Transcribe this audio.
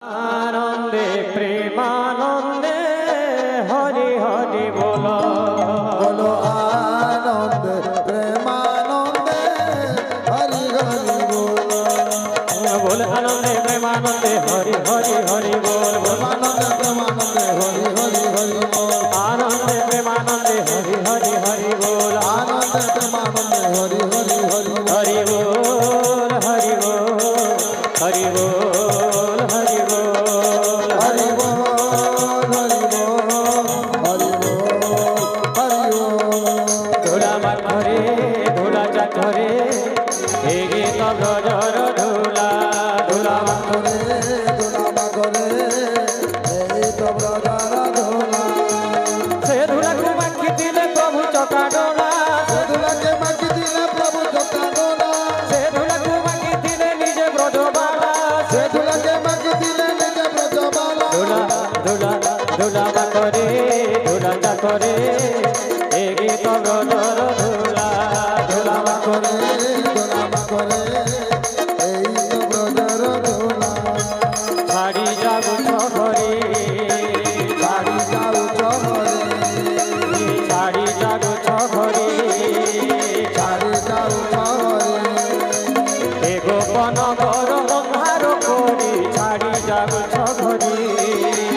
आनंदे प्रेमानंदे हरि हरि बोलो बोलो आनंदे प्रेमानंदे हरि हरि बोलो बोल आनंदे प्रेमानंदे हरि हरि हरि बोल बोल आनंदे प्रेमानंदे हरि हरि हरि बोल आनंदे प्रेमानंदे हरि हरि हरि बोल आनंदे प्रेमानंदे हरि हरि हरि बोल हरि बोल हरि बोल हरि बोल हरि बोल हरि बोल हरि बोल हरि बोल हरि बोल धूला माखरे धूला चाखरे हे गीत ब्रजर धूला धूला करे दुला मागरे এই তো ব্রজারা ধোলা से धूला को माखी दिले प्रभु चका डोला দুলাকে মাটি দিলে প্রভু চকা ডোলা से धूला को माखी दिले निजे ब्रजबाला সে দুলাকে মাটি দিলে নিজে ব্রজবালা ধুলা ধুলা ধুলা মাখরে ধুলা চাকরে हे गीत ब्रजर धूला धूला করে দুলা মাগরে এই তো ব্রজারা ধোলা ছাড়ি যাবো ছঘরে বাড়ি যাও চহরে ছাড়ি যাবো ছঘরে বাড়ি যাও চহরে এ গোপন গর অন্ধার করি ছাড়ি যাবো ছঘরে